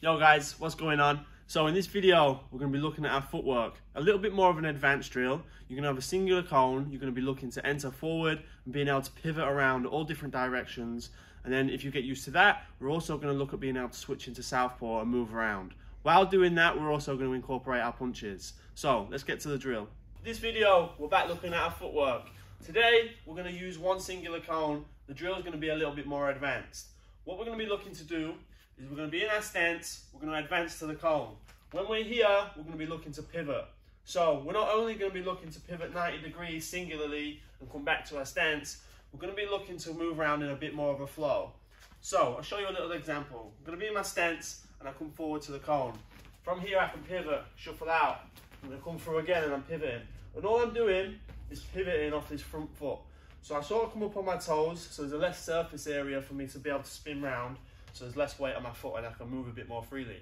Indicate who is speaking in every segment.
Speaker 1: Yo guys, what's going on? So in this video, we're going to be looking at our footwork. A little bit more of an advanced drill. You're going to have a singular cone. You're going to be looking to enter forward and being able to pivot around all different directions. And then if you get used to that, we're also going to look at being able to switch into southpaw and move around. While doing that, we're also going to incorporate our punches. So let's get to the drill. This video, we're back looking at our footwork. Today, we're going to use one singular cone. The drill is going to be a little bit more advanced. What we're going to be looking to do is we're going to be in our stance, we're going to advance to the cone. When we're here, we're going to be looking to pivot. So we're not only going to be looking to pivot 90 degrees singularly and come back to our stance, we're going to be looking to move around in a bit more of a flow. So I'll show you a little example. I'm going to be in my stance and I come forward to the cone. From here I can pivot, shuffle out. I'm going to come through again and I'm pivoting. And all I'm doing is pivoting off this front foot. So I sort of come up on my toes, so there's a less surface area for me to be able to spin round. So there's less weight on my foot and I can move a bit more freely.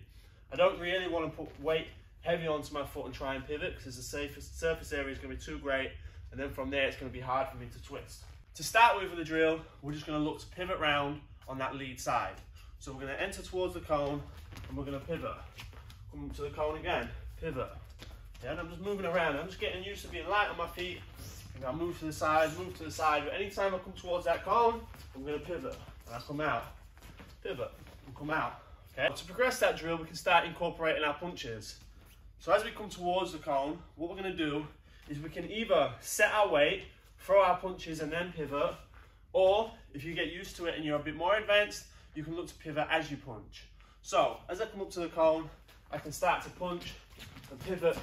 Speaker 1: I don't really want to put weight heavy onto my foot and try and pivot because the surface area is going to be too great, and then from there it's going to be hard for me to twist. To start with the drill, we're just going to look to pivot round on that lead side. So we're going to enter towards the cone and we're going to pivot. Come to the cone again, pivot. Yeah, and I'm just moving around. I'm just getting used to being light on my feet. And I'll move to the side, but anytime I come towards that cone, I'm going to pivot and I come out. Pivot and come out. Okay. To progress that drill, we can start incorporating our punches. So as we come towards the cone, what we're going to do is we can either set our weight, throw our punches and then pivot, or if you get used to it and you're a bit more advanced, you can look to pivot as you punch. So as I come up to the cone, I can start to punch and pivot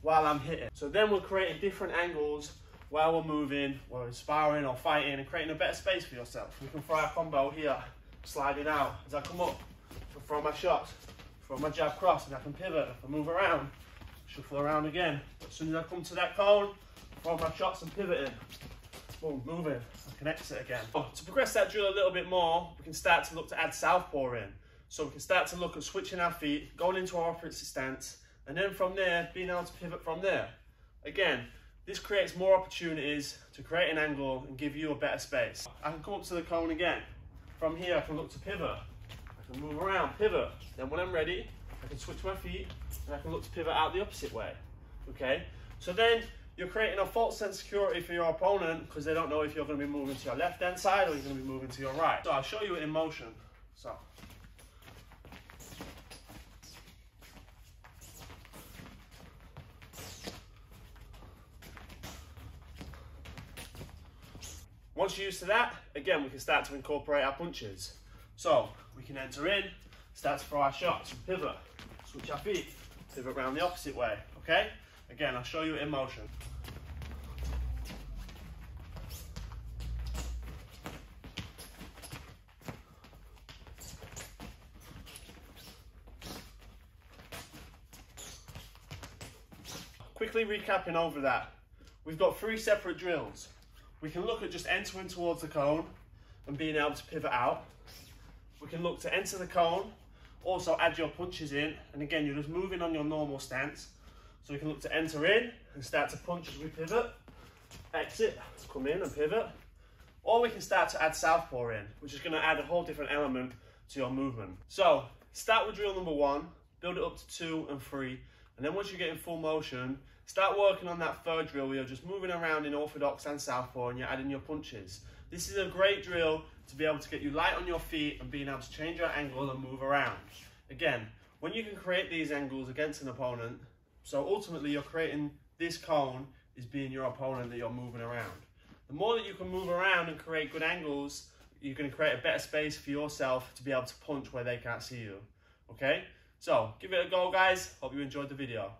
Speaker 1: while I'm hitting. So then we're creating different angles while we're moving, while we're sparring or fighting, and creating a better space for yourself. We can throw our combo here, sliding out. As I come up, I throw my shots, throw my jab cross, and I can pivot. If I move around, shuffle around again. As soon as I come to that cone, throw my shots and pivoting. Boom, moving, I can exit again. To progress that drill a little bit more, we can start to look to add southpaw in. So we can start to look at switching our feet, going into our opposite stance, and then from there, being able to pivot from there. Again, this creates more opportunities to create an angle and give you a better space. I can come up to the cone again. From here, I can look to pivot. I can move around, pivot. Then when I'm ready, I can switch my feet and I can look to pivot out the opposite way. Okay? So then you're creating a false sense of security for your opponent because they don't know if you're going to be moving to your left-hand side or you're going to be moving to your right. So I'll show you it in motion. So. Once you're used to that, again, we can start to incorporate our punches. So we can enter in, start to throw our shots, pivot, switch our feet, pivot around the opposite way, okay? Again, I'll show you it in motion. Quickly recapping over that, we've got 3 separate drills. We can look at just entering towards the cone and being able to pivot out. We can look to enter the cone, also add your punches in, and again, you're just moving on your normal stance. So we can look to enter in and start to punch as we pivot, exit, come in and pivot. Or we can start to add southpaw in, which is going to add a whole different element to your movement. So start with drill number 1, build it up to 2 and 3, and then once you get in full motion, start working on that 3rd drill where you're just moving around in orthodox and southpaw and you're adding your punches. This is a great drill to be able to get you light on your feet and being able to change your angle and move around. Again, when you can create these angles against an opponent, so ultimately you're creating this cone is being your opponent that you're moving around. The more that you can move around and create good angles, you're going to create a better space for yourself to be able to punch where they can't see you. Okay? So, give it a go guys. Hope you enjoyed the video.